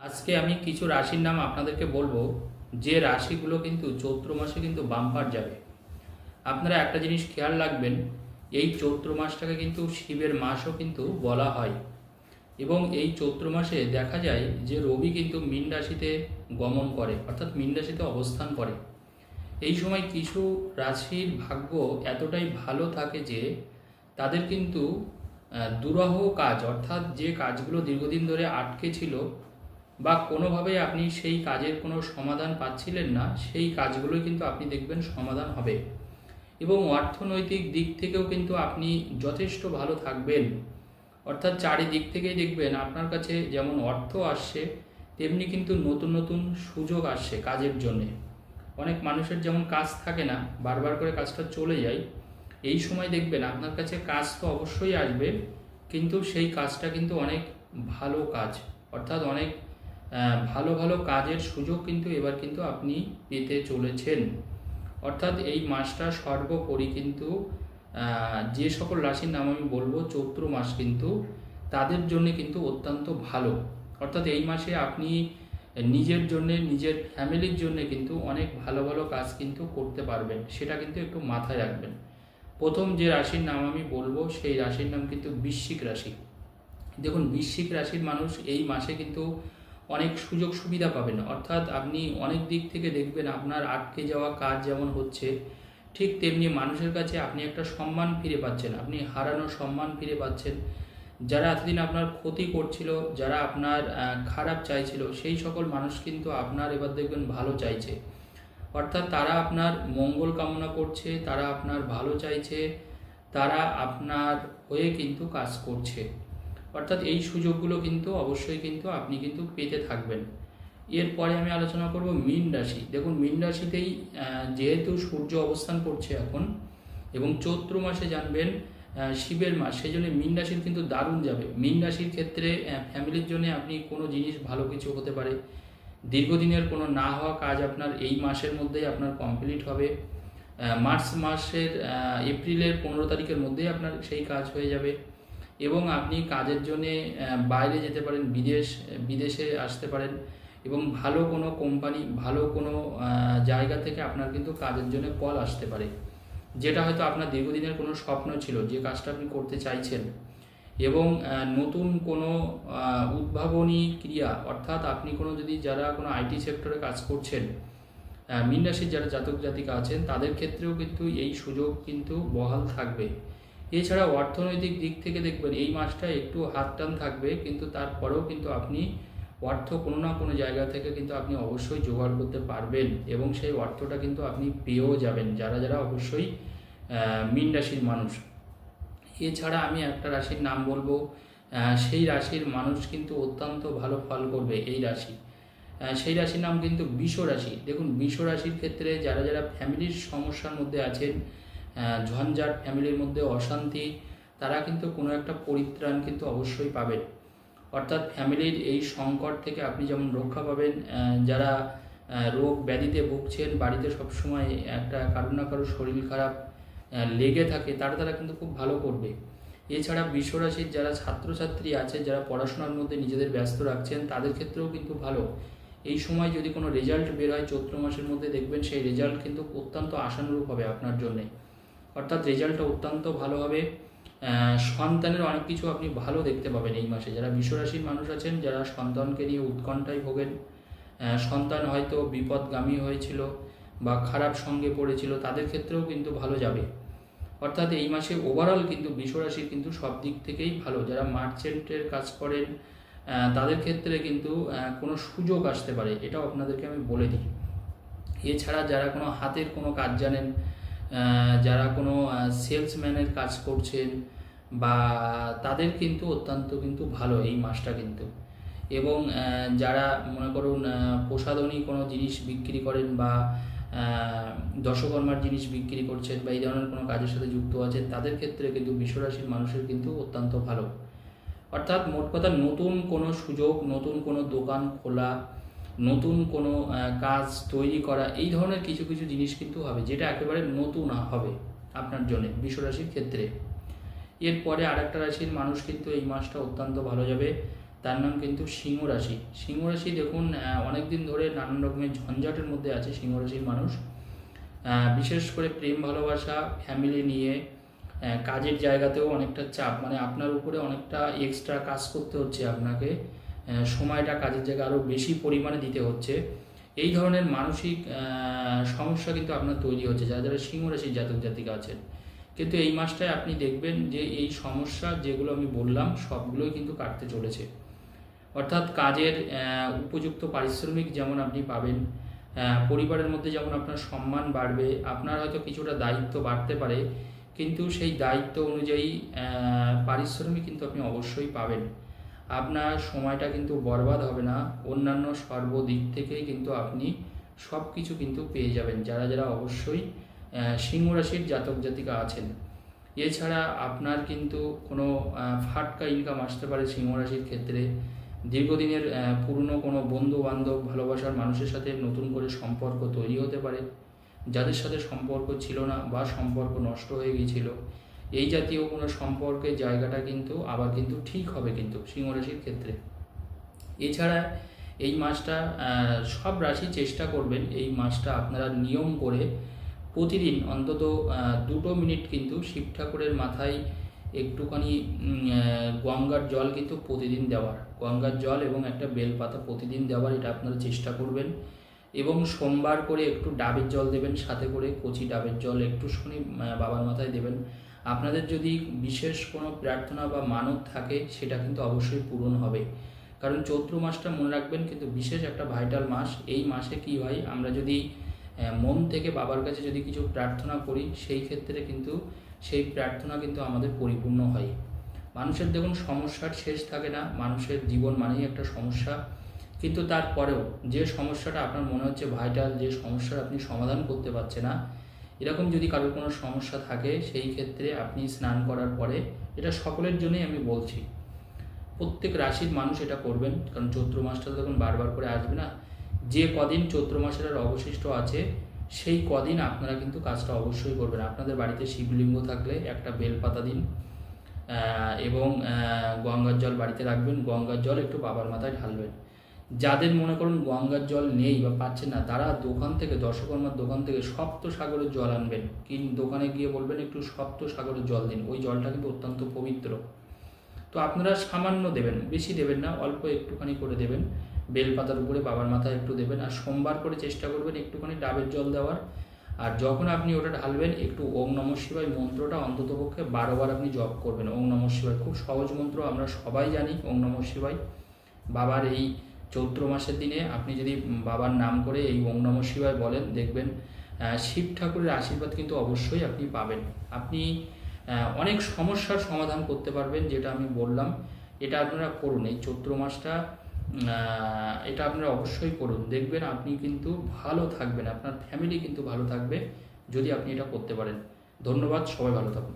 আজকে আমি কিছু রাশির নাম আপনাদেরকে বলবো, যে রাশিগুলো কিন্তু চৈত্র মাসে কিন্তু বাম্পার যাবে। আপনারা একটা জিনিস খেয়াল রাখবেন, এই চৈত্র মাসটাকে কিন্তু শিবের মাসও কিন্তু বলা হয়। এবং এই চৈত্র মাসে দেখা যায় যে রবি কিন্তু মীন রাশিতে গমন করে, অর্থাৎ মীন রাশিতে অবস্থান করে। এই সময় কিছু রাশির ভাগ্য এতটাই ভালো থাকে যে তাদের কিন্তু দুরাহ কাজ, অর্থাৎ যে কাজগুলো দীর্ঘদিন ধরে আটকে ছিল বা কোনোভাবে আপনি সেই কাজের কোনো সমাধান পাচ্ছিলেন না, সেই কাজগুলোই কিন্তু আপনি দেখবেন সমাধান হবে। এবং অর্থনৈতিক দিক থেকেও কিন্তু আপনি যথেষ্ট ভালো থাকবেন। অর্থাৎ চারিদিক থেকেই দেখবেন আপনার কাছে যেমন অর্থ আসছে, তেমনি কিন্তু নতুন নতুন সুযোগ আসছে কাজের জন্যে। অনেক মানুষের যেমন কাজ থাকে না, বারবার করে কাজটা চলে যায়, এই সময় দেখবেন আপনার কাছে কাজ তো অবশ্যই আসবে, কিন্তু সেই কাজটা কিন্তু অনেক ভালো কাজ, অর্থাৎ অনেক ভালো ভালো কাজের সুযোগ কিন্তু এবার কিন্তু আপনি পেতে চলেছেন। অর্থাৎ এই মাসটা সর্বোপরি কিন্তু যে সকল রাশির নাম আমি বলবো, চৈত্র মাস কিন্তু তাদের জন্য কিন্তু অত্যন্ত ভালো। অর্থাৎ এই মাসে আপনি নিজের জন্যে, নিজের ফ্যামিলির জন্যে কিন্তু অনেক ভালো ভালো কাজ কিন্তু করতে পারবেন, সেটা কিন্তু একটু মাথায় রাখবেন। প্রথম যে রাশির নাম আমি বলবো সেই রাশির নাম কিন্তু বৃশ্চিক রাশি। দেখুন, বৃশ্চিক রাশির মানুষ এই মাসে কিন্তু অনেক সুযোগ সুবিধা পাবেন। অর্থাৎ আপনি অনেক দিক থেকে দেখবেন আপনার আটকে যাওয়া কাজ যেমন হচ্ছে, ঠিক তেমনি মানুষের কাছে আপনি একটা সম্মান ফিরে পাচ্ছেন, আপনি হারানো সম্মান ফিরে পাচ্ছেন। যারা এতদিন আপনার ক্ষতি করছিল, যারা আপনার খারাপ চাইছিল, সেই সকল মানুষ কিন্তু আপনার এবার দেখবেন ভালো চাইছে। অর্থাৎ তারা আপনার মঙ্গল কামনা করছে, তারা আপনার ভালো চাইছে, তারা আপনার হয়ে কিন্তু কাজ করছে। অর্থাৎ এই সুযোগগুলো কিন্তু অবশ্যই কিন্তু আপনি কিন্তু পেতে থাকবেন। এরপরে আমি আলোচনা করব মীন রাশি। দেখুন, মীন রাশিতেই যেহেতু সূর্য অবস্থান করছে এখন, এবং চৈত্র মাসে জানবেন শিবের মাস, সেই জন্য মীন রাশির কিন্তু দারুণ যাবে। মীন রাশির ক্ষেত্রে ফ্যামিলির জন্য আপনি কোনো জিনিস ভালো কিছু হতে পারে, দীর্ঘদিনের কোনো না হওয়া কাজ আপনার এই মাসের মধ্যেই আপনার কমপ্লিট হবে। মার্চ মাসের এপ্রিলের 15 তারিখের মধ্যেই আপনার সেই কাজ হয়ে যাবে। এবং আপনি কাজের জন্যে বাইরে যেতে পারেন, বিদেশে আসতে পারেন, এবং ভালো কোনো কোম্পানি, ভালো কোনো জায়গা থেকে আপনার কিন্তু কাজের জন্য কল আসতে পারে, যেটা হয়তো আপনার দীর্ঘদিনের কোনো স্বপ্ন ছিল, যে কাজটা আপনি করতে চাইছেন। এবং নতুন কোনো উদ্ভাবনী ক্রিয়া, অর্থাৎ আপনি কোনো যদি যারা কোনো আইটি সেক্টরে কাজ করছেন, মীন রাশির যারা জাতক জাতিকা আছেন, তাদের ক্ষেত্রেও কিন্তু এই সুযোগ কিন্তু বহাল থাকবে। এছাড়া অর্থনৈতিক দিক থেকে দেখবেন এই মাসটা একটু হাত টান থাকবে, কিন্তু তারপরেও কিন্তু আপনি অর্থ কোনো না কোনো জায়গা থেকে কিন্তু আপনি অবশ্যই জোগাড় করতে পারবেন, এবং সেই অর্থটা কিন্তু আপনি পেয়েও যাবেন, যারা যারা অবশ্যই মীন রাশির মানুষ। এছাড়া আমি একটা রাশির নাম বলবো, সেই রাশির মানুষ কিন্তু অত্যন্ত ভালো ফল করবে এই রাশি। সেই রাশির নাম কিন্তু বৃষ রাশি। দেখুন, বৃষ রাশির ক্ষেত্রে যারা যারা ফ্যামিলির সমস্যার মধ্যে আছেন, ঝঞ্ঝাট, ফ্যামিলির মধ্যে অশান্তি, তারা কিন্তু কোনো একটা পরিত্রাণ কিন্তু অবশ্যই পাবেন। অর্থাৎ ফ্যামিলির এই সংকট থেকে আপনি যেমন রক্ষা পাবেন। যারা রোগ ব্যাধিতে ভুগছেন, বাড়িতে সবসময় একটা কারো না কারো শরীর খারাপ লেগে থাকে, তারা কিন্তু খুব ভালো করবে। এছাড়া বৃষ রাশির যারা ছাত্রছাত্রী আছে, যারা পড়াশোনার মধ্যে নিজেদের ব্যস্ত রাখছেন, তাদের ক্ষেত্রেও কিন্তু ভালো। এই সময় যদি কোনো রেজাল্ট বের হয় চৈত্র মাসের মধ্যে, দেখবেন সেই রেজাল্ট কিন্তু অত্যন্ত আশানুরূপ হবে আপনার জন্যে। অর্থাৎ রেজাল্টটা অত্যন্ত ভালো হবে। সন্তানের অনেক কিছু আপনি ভালো দেখতে পাবেন এই মাসে। যারা বৃষ রাশির মানুষ আছেন, যারা সন্তানকে নিয়ে উৎকণ্ঠায় ভোগেন, সন্তান হয়তো বিপদগামী হয়েছিল বা খারাপ সঙ্গে পড়েছিল, তাদের ক্ষেত্রেও কিন্তু ভালো যাবে। অর্থাৎ এই মাসে ওভারঅল কিন্তু বৃষ রাশির কিন্তু সব দিক থেকেই ভালো। যারা মার্চেন্টের কাজ করেন, তাদের ক্ষেত্রে কিন্তু কোনো সুযোগ আসতে পারে, এটাও আপনাদেরকে আমি বলে দিই। এছাড়া যারা কোনো হাতের কোনো কাজ জানেন, যারা কোনো সেলসম্যানের কাজ করছেন, বা তাদের কিন্তু অত্যন্ত কিন্তু ভালো এই মাসটা কিন্তু। এবং যারা মনে করুন প্রসাধনী কোনো জিনিস বিক্রি করেন, বা দশকর্মার জিনিস বিক্রি করছেন, বা এই ধরনের কোনো কাজের সাথে যুক্ত আছেন, তাদের ক্ষেত্রে কিন্তু বৃষ রাশির মানুষের কিন্তু অত্যন্ত ভালো। অর্থাৎ মোট কথা, নতুন কোনো সুযোগ, নতুন কোনো দোকান খোলা, নতুন কোনো কাজ তৈরি করা, এই ধরনের কিছু কিছু জিনিস কিন্তু হবে, যেটা একেবারে নতুন হবে আপনার জন্য বৃষ রাশির ক্ষেত্রে। এরপরে আরেকটা রাশির মানুষ কিন্তু এই মাসটা অত্যন্ত ভালো যাবে, তার নাম কিন্তু সিংহ রাশি। সিংহ রাশি দেখুন অনেক দিন ধরে নানান রকমের ঝঞ্ঝাটের মধ্যে আছে সিংহ রাশির মানুষ। বিশেষ করে প্রেম ভালোবাসা, ফ্যামিলি নিয়ে, কাজের জায়গাতেও অনেকটা চাপ, মানে আপনার উপরে অনেকটা এক্সট্রা কাজ করতে হচ্ছে আপনাকে, সময়টা কাজের জায়গায় আরও বেশি পরিমাণে দিতে হচ্ছে। এই ধরনের মানসিক সমস্যা কিন্তু আপনার তৈরি হচ্ছে যারা যারা সিংহ রাশির জাতক জাতিকা আছেন। কিন্তু এই মাসটায় আপনি দেখবেন যে এই সমস্যা যেগুলো আমি বললাম সবগুলোই কিন্তু কাটতে চলেছে। অর্থাৎ কাজের উপযুক্ত পারিশ্রমিক যেমন আপনি পাবেন, পরিবারের মধ্যে যেমন আপনার সম্মান বাড়বে, আপনার হয়তো কিছুটা দায়িত্ব বাড়তে পারে, কিন্তু সেই দায়িত্ব অনুযায়ী পারিশ্রমিক কিন্তু আপনি অবশ্যই পাবেন। আপনার সময়টা কিন্তু বরবাদ হবে না, অন্যান্য সর্বদিক থেকেই কিন্তু আপনি সব কিছু কিন্তু পেয়ে যাবেন যারা যারা অবশ্যই সিংহ রাশির জাতক জাতিকা আছেন। এছাড়া আপনার কিন্তু কোনো ফাটকা ইনকাম আসতে পারে সিংহ রাশির ক্ষেত্রে। দীর্ঘদিনের পুরনো কোনো বন্ধু বান্ধব, ভালোবাসার মানুষের সাথে নতুন করে সম্পর্ক তৈরি হতে পারে। যাদের সাথে সম্পর্ক ছিল না বা সম্পর্ক নষ্ট হয়ে গিয়েছিল, এই জাতীয় কোনো সম্পর্কের জায়গাটা কিন্তু আবার কিন্তু ঠিক হবে কিন্তু সিংহ রাশির ক্ষেত্রে। এছাড়া এই মাসটা সব রাশি চেষ্টা করবেন এই মাসটা আপনারা নিয়ম করে প্রতিদিন অন্তত 2 মিনিট কিন্তু শিব ঠাকুরের মাথায় একটুখানি গঙ্গার জল কিন্তু প্রতিদিন দেওয়ার, গঙ্গার জল এবং একটা বেলপাতা প্রতিদিন দেওয়ার, এটা আপনারা চেষ্টা করবেন। এবং সোমবার করে একটু ডাবের জল দেবেন, সাথে করে কচি ডাবের জল একটুখানি বাবার মাথায় দেবেন। আপনাদের যদি বিশেষ কোনো প্রার্থনা বা মানত থাকে সেটা কিন্তু অবশ্যই পূরণ হবে। কারণ চৈত্র মাসটা মনে রাখবেন কিন্তু বিশেষ একটা ভাইটাল মাস। এই মাসে কি হয়, আমরা যদি মন থেকে বাবার কাছে যদি কিছু প্রার্থনা করি সেই ক্ষেত্রে কিন্তু সেই প্রার্থনা কিন্তু আমাদের পরিপূর্ণ হয়। মানুষের দেখুন সমস্যার শেষ থাকে না, মানুষের জীবন মানেই একটা সমস্যা। কিন্তু তারপরেও যে সমস্যাটা আপনার মনে হচ্ছে ভাইটাল, যে সমস্যার আপনি সমাধান করতে পারছে না, এরকম যদি কারোর কোনো সমস্যা থাকে সেই ক্ষেত্রে আপনি স্নান করার পরে, এটা সকলের জন্যই আমি বলছি, প্রত্যেক রাশির মানুষ এটা করবেন। কারণ চৈত্র মাসটা তখন বারবার করে আসবে না, যে কদিন চৈত্র মাসের আর অবশিষ্ট আছে সেই কদিন আপনারা কিন্তু কাজটা অবশ্যই করবেন। আপনাদের বাড়িতে শিবলিঙ্গ থাকলে একটা বেলপাতা দিন এবং গঙ্গার জল বাড়িতে রাখবেন, গঙ্গার জল একটু বাবার মাথায় ঢালবেন। যাদের মনে করুন গঙ্গার জল নেই বা পাচ্ছেন না, তারা দোকান থেকে, দশকর্মার দোকান থেকে সপ্ত সাগরের জল আনবেন। দোকানে গিয়ে বলবেন একটু সপ্ত সাগরের জল দিন, ওই জলটা কিন্তু অত্যন্ত পবিত্র। তো আপনারা সামান্য দেবেন, বেশি দেবেন না, অল্প একটুখানি করে দেবেন, বেলপাতার উপরে বাবার মাথায় একটু দেবেন। আর সোমবার করে চেষ্টা করবেন একটুখানি ডাবের জল দেওয়ার। আর যখন আপনি ওটা ঢালবেন একটু ওম নমঃ শিবায় মন্ত্রটা অন্ততপক্ষে 12 বার আপনি জপ করবেন। ওম নমঃ শিবায় খুব সহজ মন্ত্র, আমরা সবাই জানি ওম নমঃ শিবায়। বাবার এই চৈত্র মাসের দিনে আপনি যদি বাবার নাম করে এই ওম নমঃ শিবায় বলেন, দেখবেন শিব ঠাকুরের আশীর্বাদ কিন্তু অবশ্যই আপনি পাবেন। আপনি অনেক সমস্যার সমাধান করতে পারবেন, যেটা আমি বললাম। এটা আপনারা করুন এই চৈত্র মাসটা, এটা আপনারা অবশ্যই করুন। দেখবেন আপনি কিন্তু ভালো থাকবেন, আপনার ফ্যামিলি কিন্তু ভালো থাকবে যদি আপনি এটা করতে পারেন। ধন্যবাদ, সবাই ভালো থাকুন।